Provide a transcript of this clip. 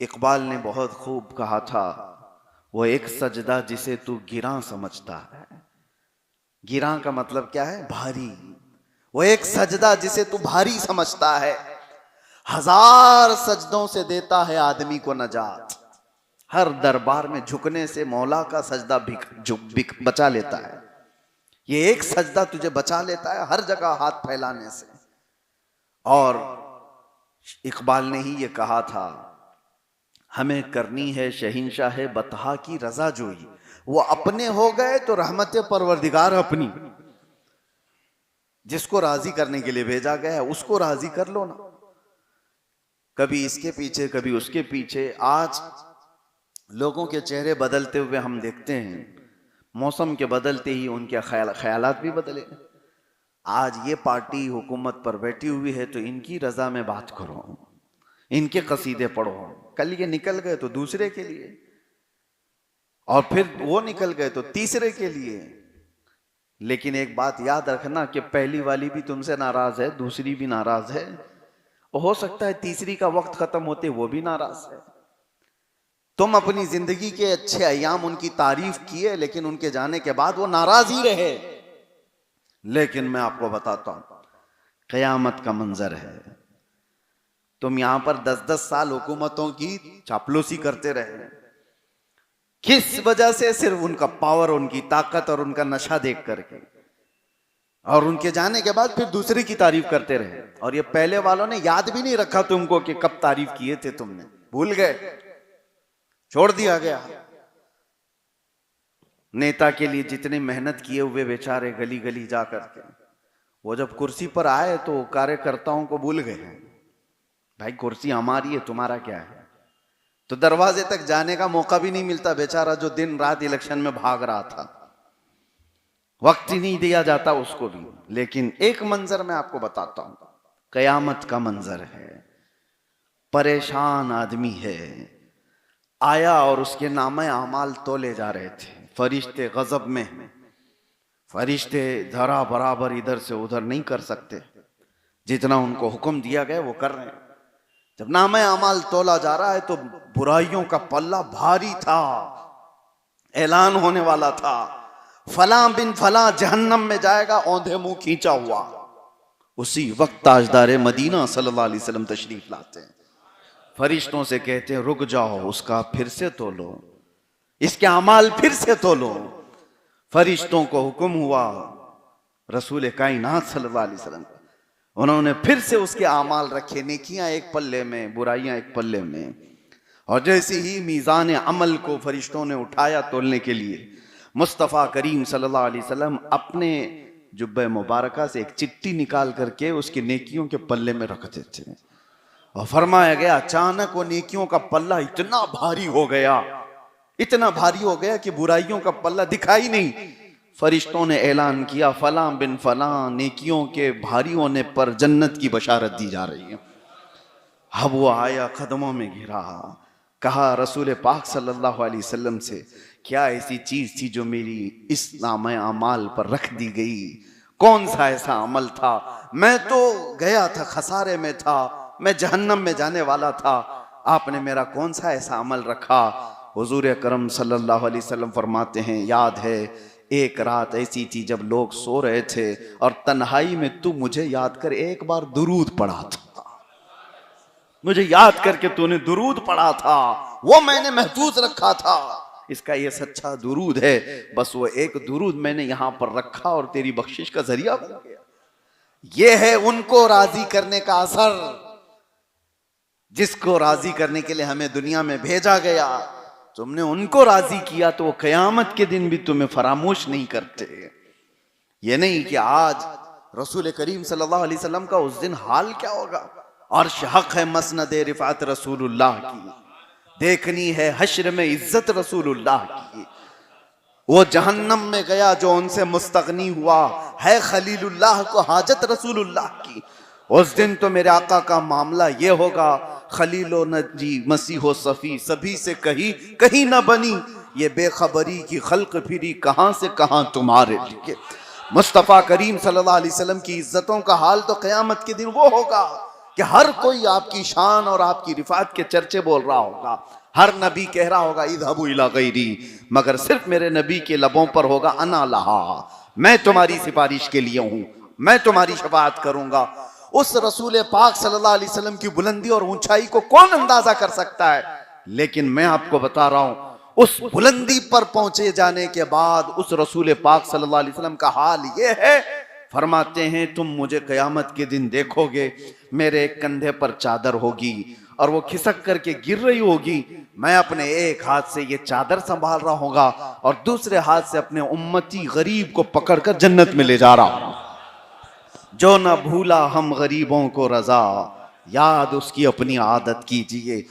इकबाल ने बहुत खूब कहा था, वो एक सजदा जिसे तू गिरां समझता है। गिरां का मतलब क्या है? भारी। वो एक सजदा जिसे तू भारी समझता है, हजार सजदों से देता है आदमी को नजात। हर दरबार में झुकने से मौला का सजदा बचा लेता है। ये एक सजदा तुझे बचा लेता है हर जगह हाथ फैलाने से। और इकबाल ने ही ये कहा था, हमें करनी है शहिंशाह बतहा की रजा जोई। वो अपने हो गए तो रहमत परवरदिगार अपनी। जिसको राजी करने के लिए भेजा गया है उसको राजी कर लो ना। कभी इसके पीछे कभी उसके पीछे। आज लोगों के चेहरे बदलते हुए हम देखते हैं, मौसम के बदलते ही उनके ख्यालात भी बदले। आज ये पार्टी हुकूमत पर बैठी हुई है तो इनकी रजा में बात करो, इनके कसीदे पढ़ो। कल ये निकल गए तो दूसरे के लिए, और फिर वो निकल गए तो तीसरे के लिए। लेकिन एक बात याद रखना कि पहली वाली भी तुमसे नाराज है, दूसरी भी नाराज है, हो सकता है तीसरी का वक्त खत्म होते वो भी नाराज है। तुम अपनी जिंदगी के अच्छे अयाम उनकी तारीफ किए, लेकिन उनके जाने के बाद वो नाराज ही रहे। लेकिन मैं आपको बताता हूं, कयामत का मंजर है। तुम यहां पर 10-10 साल हुकूमतों की चापलूसी करते रहे, किस वजह से? सिर्फ उनका पावर, उनकी ताकत और उनका नशा देख करके। और उनके जाने के बाद फिर दूसरे की तारीफ करते रहे। और ये पहले वालों ने याद भी नहीं रखा तुमको कि कब तारीफ किए थे तुमने, भूल गए, छोड़ दिया गया। नेता के लिए जितनी मेहनत किए हुए बेचारे गली गली जा करके, वो जब कुर्सी पर आए तो कार्यकर्ताओं को भूल गए। भाई कुर्सी हमारी है, तुम्हारा क्या है? तो दरवाजे तक जाने का मौका भी नहीं मिलता बेचारा, जो दिन रात इलेक्शन में भाग रहा था। वक्त ही नहीं दिया जाता उसको भी। लेकिन एक मंजर मैं आपको बताता हूं, कयामत का मंजर है। परेशान आदमी है, आया और उसके नामे अमाल तोले जा रहे थे। फरिश्ते गजब में हैं। फरिश्ते जरा बराबर इधर से उधर नहीं कर सकते, जितना उनको हुक्म दिया गया वो कर रहे हैं। जब नामे अमाल तोला जा रहा है तो बुराइयों का पल्ला भारी था। ऐलान होने वाला था, फला बिन फला जहन्नम में जाएगा, औंधे मुंह खींचा हुआ। उसी वक्त ताजदार मदीना सल्लल्लाहु अलैहि वसल्लम तशरीफ लाते हैं। फरिश्तों से कहते हैं, रुक जाओ, उसका फिर से तोलो, इसके अमाल फिर से तोलो। फरिश्तों को हुक्म हुआ, रसूल कायनात सल्लल्लाहु अलैहि वसल्लम, उन्होंने फिर से उसके अमाल रखे, नेकियां एक पल्ले में, बुराइयां एक पल्ले में। और जैसे ही मीज़ान अमल को फरिश्तों ने उठाया तोलने के लिए, मुस्तफ़ा करीम सल्लल्लाहु अलैहि वसल्लम अपने जुब्बे मुबारका से एक चिट्ठी निकाल करके उसकी नेकियों के पल्ले में रख देते हैं। और फरमाया गया, अचानक वो नेकियों का पल्ला इतना भारी हो गया, इतना भारी हो गया कि बुराइयों का पल्ला दिखाई नहीं। फरिश्तों ने ऐलान किया, फला बिन फला नेकियों के भारी होने पर जन्नत की बशारत दी जा रही है। अब वो आया, कदमों में गिरा, कहा रसूल पाक सल्लल्लाहु अलैहि वसल्लम से, क्या ऐसी चीज थी जो मेरी इस नामे अमाल पर रख दी गई? कौन सा ऐसा अमल था? मैं तो गया था, खसारे में था, मैं जहन्नम में जाने वाला था, आपने मेरा कौन सा ऐसा अमल रखा? हुजूर अकरम सल्लल्लाहु अलैहि वसल्लम फरमाते हैं, याद है एक रात ऐसी थी जब लोग सो रहे थे और तन्हाई में तू मुझे याद कर एक बार दुरूद पढ़ा था। मुझे याद करके तूने दुरूद पढ़ा था, वो मैंने महफूज रखा था। इसका ये सच्चा दुरूद है, बस वो एक दुरूद मैंने यहां पर रखा और तेरी बख्शिश का जरिया बन गया। ये है उनको राजी करने का असर, जिसको राजी करने के लिए हमें दुनिया में भेजा गया। तुमने उनको राजी किया तो वो कयामत के दिन भी तुम्हें फरामोश नहीं करते। ये नहीं कि आज रसूल करीम सल्लल्लाहु अलैहि वसल्लम का उस दिन हाल क्या होगा। अर्श हक है मसनद रिफात रसूलुल्लाह की, देखनी है हश्र में इज्जत रसूलुल्लाह की। वो जहन्नम में गया जो उनसे मुस्तगनी हुआ, है खलीलुल्लाह को हाजत रसूलुल्लाह की। उस दिन तो मेरे आका का मामला ये होगा, खलीलो नजी मसीहो सफी सभी से कहीं न बनी, ये बेखबरी की खल्क फिरी कहां से कहां तुम्हारे लिए। मुस्तफ़ा करीम सल्लल्लाहु अलैहि वसल्लम की इज्जतों का हाल तो क़यामत के दिन वो होगा कि हर कोई आपकी शान और आपकी रिफात के चर्चे बोल रहा होगा, हर नबी कह रहा होगा इज़हबू इला गैरी, मगर सिर्फ मेरे नबी के लबों पर होगा अना लहा, मैं तुम्हारी सिफारिश के लिए हूं, मैं तुम्हारी शफाअत करूंगा। उस रसूल पाक सल्लल्लाहु अलैहि वसल्लम की बुलंदी और ऊंचाई को कौन अंदाजा कर सकता है। लेकिन मैं आपको बता रहा हूं, उस बुलंदी पर पहुंचे जाने के बाद उस रसूल पाक सल्लल्लाहु अलैहि वसल्लम का हाल ये है, फरमाते हैं तुम मुझे क़यामत के दिन देखोगे, मेरे एक कंधे पर चादर होगी और वो खिसक करके गिर रही होगी, मैं अपने एक हाथ से ये चादर संभाल रहा होगा और दूसरे हाथ से अपने उम्मती गरीब को पकड़कर जन्नत में ले जा रहा हूं। जो न भूला हम गरीबों को रजा, याद उसकी अपनी आदत कीजिए।